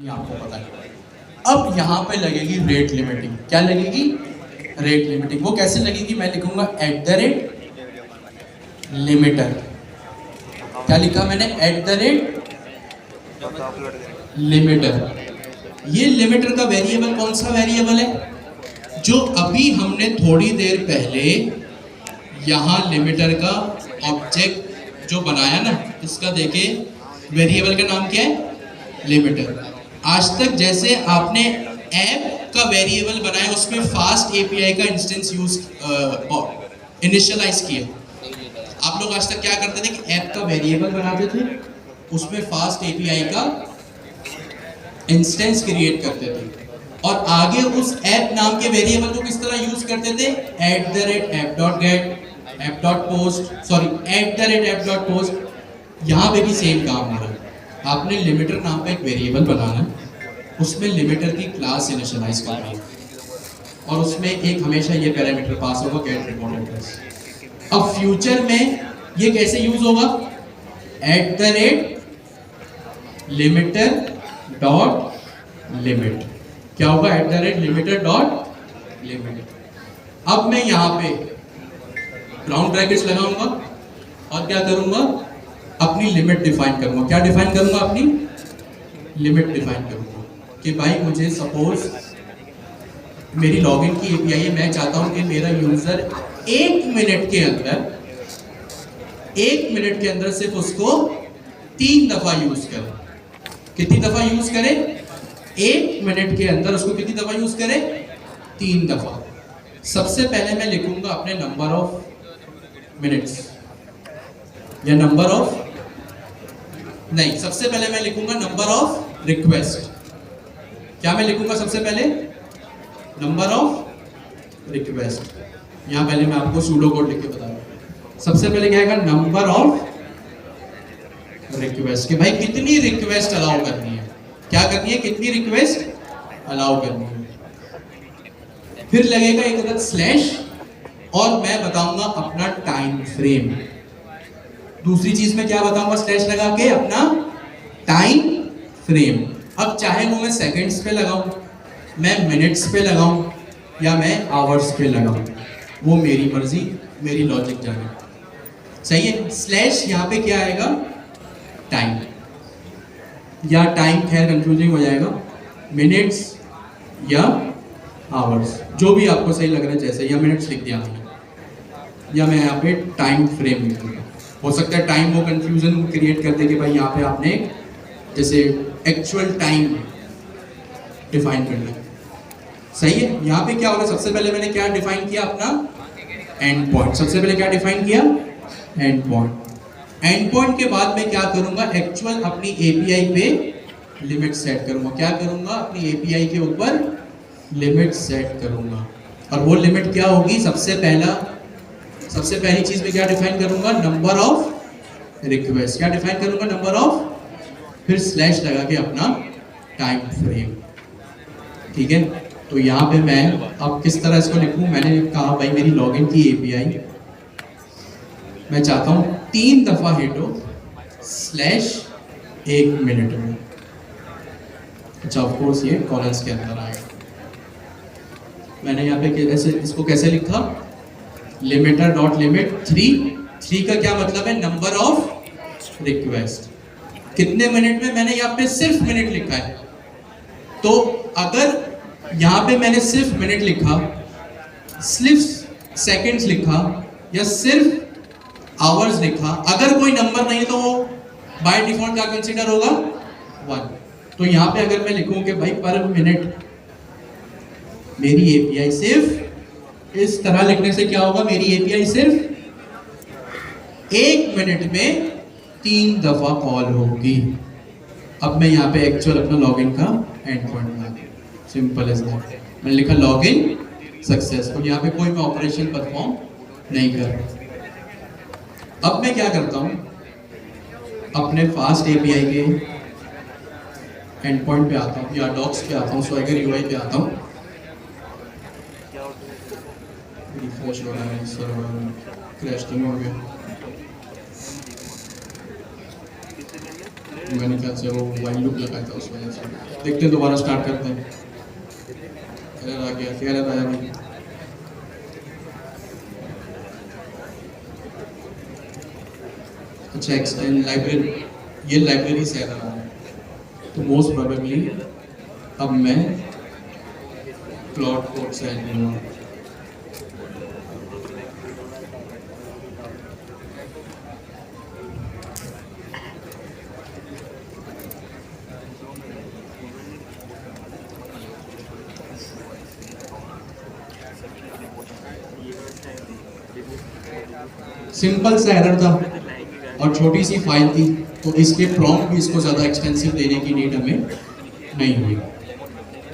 ये आपको पता है। अब यहाँ पे लगेगी रेट लिमिटिंग। क्या लगेगी? Rate limiting. वो कैसे लगेगी? मैं लिखूंगा एट द रेट लिमिटर। क्या लिखा मैंने? At the rate limiter. ये लिमिटर का वेरिएबल कौन सा वेरिएबल है? जो अभी हमने थोड़ी देर पहले यहाँ लिमिटर का ऑब्जेक्ट जो बनाया ना, इसका देखे वेरिएबल का नाम क्या है? लिमिटर। आज तक जैसे आपने ऐप का वेरिएबल बनाया, उसमें फास्ट एपीआई का इंस्टेंस यूज इनिशियलाइज किया। आप लोग आज तक क्या करते थे कि ऐप का वेरिएबल बनाते थे, उसमें फास्ट एपीआई का इंस्टेंस क्रिएट करते थे, और आगे उस ऐप नाम के वेरिएबल को किस तरह यूज करते थे? At the rate app dot gate, app dot post, sorry at the rate app dot post. यहाँ पे भी सेम काम हो रहा है। आपने लिमिटर नाम का एक वेरिएबल बनाना है, उसमें लिमिटर की क्लास इनिशियलाइज करनी है, और उसमें एक हमेशा ये पैरामीटर पास होगा, गेट रिपोर्ट एड्रेस। अब फ्यूचर में ये कैसे यूज होगा? At the rate limiter dot limit. क्या होगा? At the rate limiter dot limit. अब मैं यहाँ पे राउंड ब्रैकेट्स लगाऊंगा और क्या करूंगा? अपनी लिमिट डिफाइन करूंगा। क्या डिफाइन करूंगा? अपनी लिमिट डिफाइन करूंगा कि भाई मुझे सपोज मेरी लॉगिन की एपीआई है, मैं चाहता हूं कि मेरा यूजर एक मिनट के अंदर सिर्फ उसको 3 दफा यूज करे। कितनी दफा यूज करे? 1 मिनट के अंदर उसको कितनी दफा यूज करे? 3 दफा। सबसे पहले मैं लिखूंगा अपने नंबर ऑफ मिनट्स, या नंबर ऑफ नहीं, सबसे पहले मैं लिखूंगा नंबर ऑफ रिक्वेस्ट। क्या मैं लिखूंगा सबसे पहले? Number of request. यहां पहले मैं आपको सूडो कोड लिख के बता रहा हूं। सबसे पहले क्या आएगा? नंबर ऑफ रिक्वेस्ट, कि भाई कितनी रिक्वेस्ट अलाउ करनी है। क्या करनी है? कितनी रिक्वेस्ट अलाउ करनी है। फिर लगेगा एक अदद स्लैश, और मैं बताऊंगा अपना टाइम फ्रेम। दूसरी चीज में क्या बताऊंगा स्लैश लगा के? अपना टाइम फ्रेम। अब चाहे वो मैं सेकंड्स पे लगाऊं, मैं मिनट्स पे लगाऊं, या मैं आवर्स पे लगाऊं, वो मेरी मर्जी, मेरी लॉजिक जाने। सही है? स्लैश यहाँ पे क्या आएगा? टाइम, या टाइम खैर कंफ्यूजिंग हो जाएगा, मिनट्स या आवर्स, जो भी आपको सही लग रहा है। जैसे या मिनट्स लिख दिया मैंने, या मैं यहाँ पे टाइम फ्रेम लिख दूंगा। हो सकता है टाइम वो कंफ्यूजन क्रिएट कर दे कि भाई यहाँ पे आपने जैसे एक्चुअल टाइम डिफाइन कर लिया। सही है? यहाँ पे क्या होगा? सबसे पहले मैंने क्या डिफाइन किया? अपना एंड पॉइंट। सबसे पहले क्या डिफाइन किया? And point. एंड पॉइंट के बाद मैं क्या करूंगा? एक्चुअल अपनी एपीआई पे लिमिट सेट करूंगा। क्या करूंगा? अपनी एपीआई के ऊपर लिमिट सेट करूंगा, और वो लिमिट क्या होगी? सबसे पहली चीज में क्या डिफाइन करूंगा? Number of request. क्या डिफाइन करूंगा? नंबर ऑफ, फिर स्लैश लगा के अपना टाइम फ्रेम। ठीक है? तो यहाँ पे मैं अब किस तरह इसको लिखूं? मैंने कहा भाई मेरी लॉगिन की एपीआई मैं चाहता हूं 3 दफा हिट हो, स्लैश 1 मिनट में। अच्छा, ऑफ कोर्स ये कॉलम्स के अंदर आएगा। मैंने यहाँ पे ऐसे इसको कैसे लिखा? लिमिटर डॉट लिमिट 3 का क्या मतलब है? Number of request. कितने मिनट में? मैंने यहाँ पे सिर्फ मिनट लिखा है, तो अगर यहाँ पे मैंने सिर्फ मिनट लिखा, सिर्फ सेकंड्स लिखा, या सिर्फ आवर्स लिखा, अगर कोई नंबर नहीं तो वो बाय डिफॉल्ट क्या कंसीडर होगा? 1। तो यहाँ पे अगर मैं लिखूं कि भाई पर मिनट, मेरी एपीआई सिर्फ इस तरह लिखने से क्या होगा? मेरी एपीआई सिर्फ 1 मिनट में 3 दफा कॉल होगी। अब मैं यहाँ पे एक्चुअल अपना लॉगिन का एंड पॉइंट बना दिया। Simple as that. मैंने लिखा लॉगिन सक्सेसफुल। यहाँ पे कोई मैं ऑपरेशन परफॉर्म नहीं कर रहा। अब मैं क्या करता हूँ? अपने फास्ट एपीआई के एंड पॉइंट पे आता हूँ, या डॉक्स पे आता हूँ, स्वैगर यूआई पे आता हूँ। रिफ्रेश हो रहा है, सर्वर क्रैश हो गया। मैंने ख्याल से वो वाइल लूप लगाया था उस वजह से। देखते हैं, दोबारा स्टार्ट करते हैं। एरर आ गया, क्या एरर आया भाई? अच्छा, एक्सटेंड लाइब्रेरी, ये लाइब्रेरी से एरर आ रहा है। तो मोस्ट प्रोबेबली अब मैं क्लाउड कोड से ऐड करूँगा। सिंपल सा एरर था और छोटी सी फाइल थी, तो इसके प्रॉम्प्ट भी इसको ज़्यादा एक्सटेंसिव देने की नीड हमें नहीं हुई।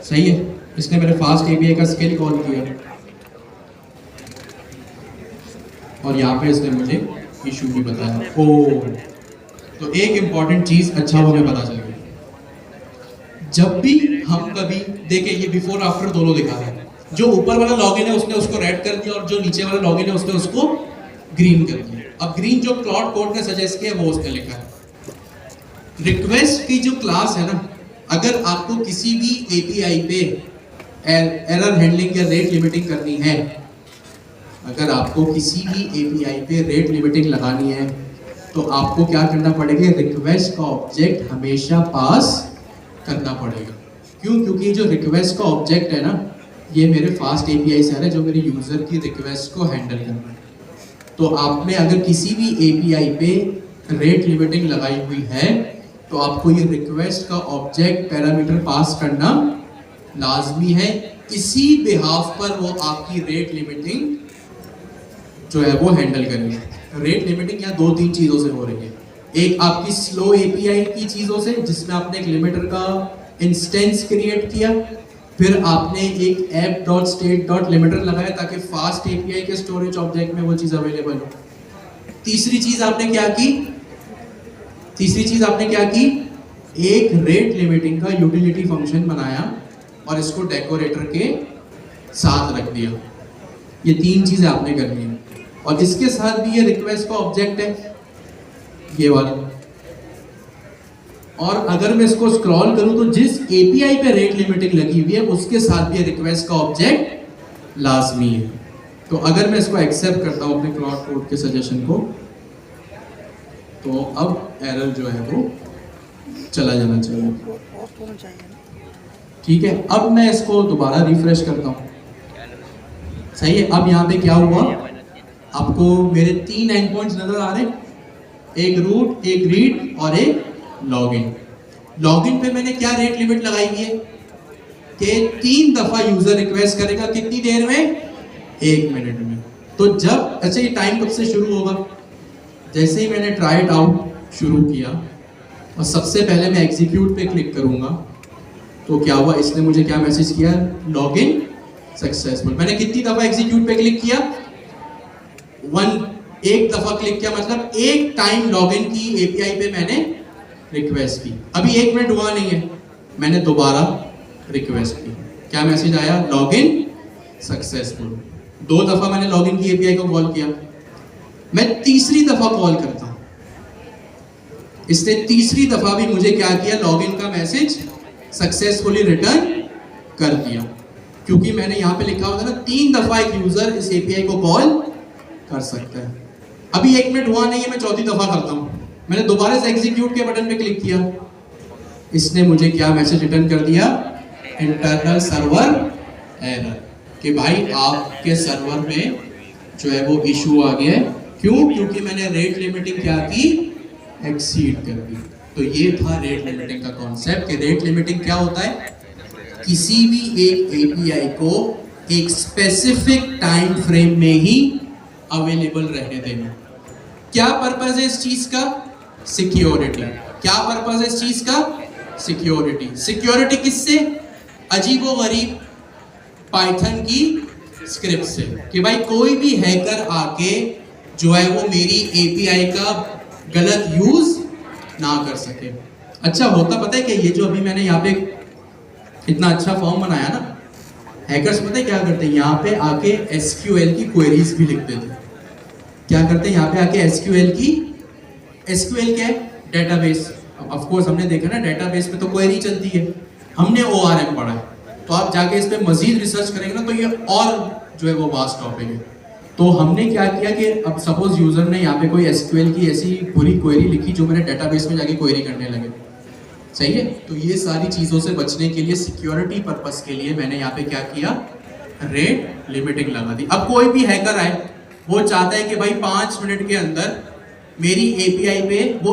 सही है, इसने मेरे फास्ट एपीआई का स्किल कॉल किया और यहाँ पे इसने मुझे इशू भी बताया। ओ, तो एक इम्पॉर्टेंट चीज़ अच्छा वो हमें पता चल गई। जब भी हम कभी देखें, ये बिफोर आफ्टर दोनों दिखा रहा है। जो ऊपर वाला लॉगिन है उसने उसको रेड कर दिया और जो नीचे वाला लॉगिन है उसने उसको ग्रीन कर दिया। अब ग्रीन जो क्लाउड कोड ने सजेस्ट किया वो उसने लिखा है। रिक्वेस्ट की जो क्लास है ना, अगर आपको किसी भी एपीआई पे एरर हैंडलिंग या रेट लिमिटिंग करनी है, अगर आपको किसी भी एपीआई पे रेट लिमिटिंग लगानी है तो आपको क्या करना पड़ेगा? रिक्वेस्ट का ऑब्जेक्ट हमेशा पास करना पड़ेगा। क्यों? क्योंकि जो रिक्वेस्ट का ऑब्जेक्ट है ना, ये मेरे फास्ट एपीआई से है जो मेरे यूजर की रिक्वेस्ट को हैंडल करना है। तो आपने अगर किसी भी एपीआई पे रेट लिमिटिंग लगाई हुई है तो आपको ये रिक्वेस्ट का ऑब्जेक्ट पैरामीटर पास करना लाजमी है। इसी बिहाफ पर वो आपकी रेट लिमिटिंग जो है वो हैंडल करेंगे। रेट लिमिटिंग यहाँ 2-3 चीज़ों से हो रही है। एक आपकी स्लो एपीआई की चीज़ों से, जिसमें आपने एक लिमिटर का इंस्टेंस क्रिएट किया, फिर आपने एक app.state.limiter लगाया ताकि फास्ट एपीआई के स्टोरेज ऑब्जेक्ट में वो चीज़ अवेलेबल हो। तीसरी चीज़ आपने क्या की? एक रेट लिमिटिंग का यूटिलिटी फंक्शन बनाया और इसको डेकोरेटर के साथ रख दिया। ये 3 चीज़ें आपने करनी है और इसके साथ भी ये रिक्वेस्ट का ऑब्जेक्ट है ये वाला। और अगर मैं इसको स्क्रॉल करूं तो जिस एपीआई पे रेट लिमिटिंग लगी हुई है उसके साथ भी रिक्वेस्ट का ऑब्जेक्ट लाजमी है। तो अगर मैं इसको एक्सेप्ट करता हूं अपने क्लाउड कोड के सजेशन को, तो अब एरर जो है वो चला जाना चाहिए। ठीक है, अब मैं इसको दोबारा रिफ्रेश करता हूं। सही है, अब यहाँ पे क्या हुआ? आपको मेरे 3 एंड पॉइंट्स नजर आ रहे हैं, एक रूट, एक रीड और एक लॉगिन। लॉगिन पे मैंने क्या रेट लिमिट लगाई हुई है कि 3 दफा यूजर रिक्वेस्ट करेगा। कितनी देर में? 1 मिनट में। तो जब, अच्छा ये टाइम कब से शुरू होगा? जैसे ही मैंने ट्राई इट आउट शुरू किया और सबसे पहले मैं एग्जीक्यूट पे क्लिक करूंगा तो क्या हुआ? इसने मुझे क्या मैसेज किया? Login successful. मैंने कितनी दफा एग्जीक्यूट पे क्लिक किया? 1 दफा क्लिक किया, मतलब एक टाइम लॉगिन की एपीआई पे मैंने रिक्वेस्ट की। अभी 1 मिनट हुआ नहीं है, मैंने दोबारा रिक्वेस्ट की। क्या मैसेज आया? Login successful. 2 दफा मैंने लॉगिन की एपीआई को कॉल किया। मैं तीसरी दफा कॉल करता हूं, इसने तीसरी दफा भी मुझे क्या किया? लॉगिन का मैसेज सक्सेसफुली रिटर्न कर दिया। क्योंकि मैंने यहाँ पे लिखा होता है ना, 3 दफा एक यूजर इस एपीआई को कॉल कर सकता है। अभी 1 मिनट हुआ नहीं है, मैं चौथी दफा करता हूँ। मैंने दोबारा से एग्जीक्यूट के बटन पे क्लिक किया, इसने मुझे क्या मैसेज रिटर्न कर दिया? इंटरनल सर्वर एरर, कि भाई आपके सर्वर में जो है वो इशू आ गया है। क्यों? क्योंकि मैंने रेट लिमिटिंग क्या की? एक्सीड कर दी। तो ये था रेट लिमिटिंग का कॉन्सेप्ट कि रेट लिमिटिंग क्या होता है? किसी भी एक एपीआई को एक स्पेसिफिक टाइम फ्रेम में ही अवेलेबल रहने देना। क्या पर्पस है इस चीज का? सिक्योरिटी। क्या पर्पस है इस चीज का? सिक्योरिटी। सिक्योरिटी किससे? अजीबोगरीब पाइथन की स्क्रिप्ट से, कि भाई कोई भी हैकर आके जो है वो मेरी एपीआई का गलत यूज ना कर सके। अच्छा होता पता है कि ये जो अभी मैंने यहाँ पे इतना अच्छा फॉर्म बनाया ना, हैकर्स पता है क्या करते हैं? यहाँ पे आके एसक्यूएल की क्वेरीज भी लिखते थे। क्या करते हैं यहाँ पे आके? एसक्यूएल क्या है? डेटाबेस। ऑफ कोर्स हमने देखा ना डेटाबेस में तो क्वेरी चलती है, हमने ORM पढ़ा है, तो आप जाके इस पे मजीद रिसर्च करेंगे ना तो ये और जो है वो वास्ट टॉपिक है। तो हमने क्या किया कि अब सपोज यूजर ने यहाँ पे कोई SQL की ऐसी बुरी क्वेरी लिखी जो मेरे डेटाबेस में जाके क्वेरी करने लगे, सही है। तो ये सारी चीजों से बचने के लिए सिक्योरिटी पर्पस के लिए मैंने यहाँ पे क्या किया, रेट लिमिटिंग लगा दी। अब कोई भी हैकर आए, वो चाहता है कि भाई 5 मिनट के अंदर मेरी API पे वो